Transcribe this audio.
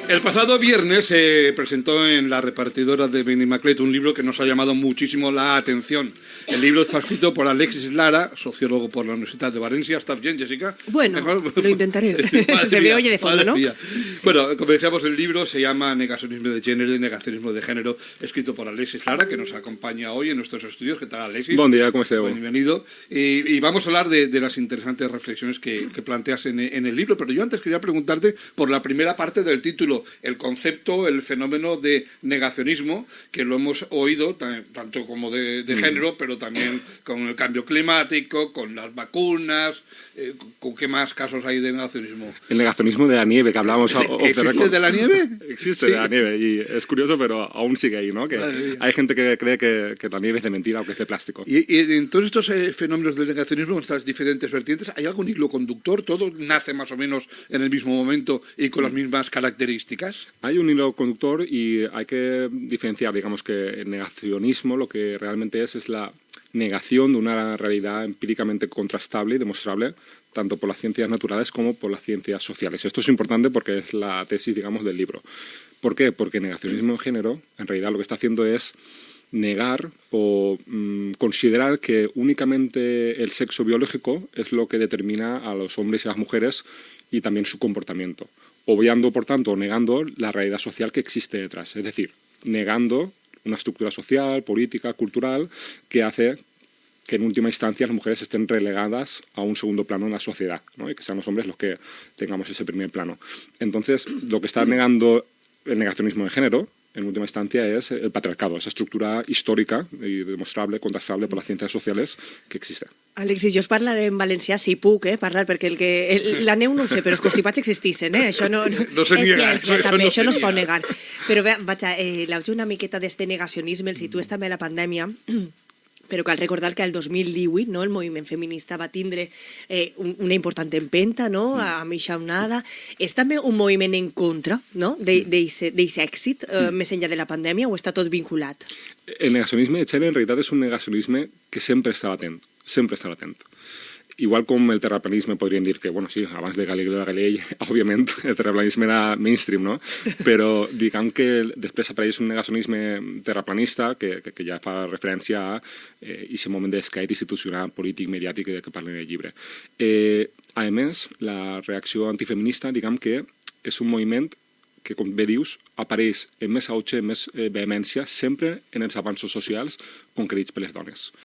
El pasado viernes se presentó en la repartidora de Benimaclet un libro que nos ha llamado muchísimo la atención. El libro está escrito por Alexis Lara, sociólogo por la Universidad de Valencia. ¿Estás bien, Jessica? Bueno, lo intentaré. Se me oye de fondo, ¿no? Mía. Bueno, como decíamos, el libro se llama Negacionismo de género y negacionismo de género, escrito por Alexis Lara, que nos acompaña hoy en nuestros estudios. ¿Qué tal, Alexis? Buen día, ¿cómo estás? Bienvenido. Y vamos a hablar de las interesantes reflexiones que planteas en el libro, pero yo antes quería preguntarte por la primera parte del título, el concepto, el fenómeno de negacionismo, que lo hemos oído tanto como de género, pero también con el cambio climático, con las vacunas. ¿Con qué más casos hay de negacionismo? El negacionismo de la nieve, que hablábamos. ¿Existe de la nieve? Existe de la nieve, y es curioso, pero aún sigue ahí, ¿no? Que hay gente que cree que la nieve es de mentira o que es de plástico. Y en todos estos fenómenos del negacionismo, en estas diferentes vertientes, ¿hay algún hilo conductor? ¿Todo nace más o menos en el mismo momento y con las mismas características? Hay un hilo conductor y hay que diferenciar, digamos, que el negacionismo lo que realmente es la negación de una realidad empíricamente contrastable y demostrable tanto por las ciencias naturales como por las ciencias sociales. Esto es importante porque es la tesis, digamos, del libro. ¿Por qué? Porque el negacionismo de género, en realidad, lo que está haciendo es negar o considerar que únicamente el sexo biológico es lo que determina a los hombres y a las mujeres y también su comportamiento, obviando, por tanto, o negando la realidad social que existe detrás. Es decir, negando una estructura social, política, cultural, que hace que en última instancia las mujeres estén relegadas a un segundo plano en la sociedad, ¿no? Y que sean los hombres los que tengamos ese primer plano. Entonces, lo que está negando el negacionismo de género, en última instancia, es el patriarcado, esa estructura histórica y demostrable, contrastable por las ciencias sociales que existe. Alexis, jo us parlaré en valencià, si puc, parlar, perquè la neu no ho sé, però els constipats existissin, Això no se niega, és ciència, també, això no es pot negar. Però vaja, l'auge una miqueta d'este negacionisme, el situes també a la pandèmia, però cal recordar que el 2018 el moviment feminista va tindre una important empenta amb eixa onada. És també un moviment en contra d'aquest èxit més enllà de la pandèmia o està tot vinculat? El negacionisme de Chile en realitat és un negacionisme que sempre està latent, sempre està latent. Igual com el terraplanisme podríem dir que, bueno, sí, abans de Galileo Galilei, òbviament, el terraplanisme era mainstream, no? Però diguem que després apareix un negacionisme terraplanista que ja fa referència a aquest moment d'esclat institucional, polític, mediàtic que parlem del llibre. A més, la reacció antifeminista, diguem que és un moviment que, com bé dius, apareix en més auge, en més vehemència, sempre en els avanços socials conquerits per les dones.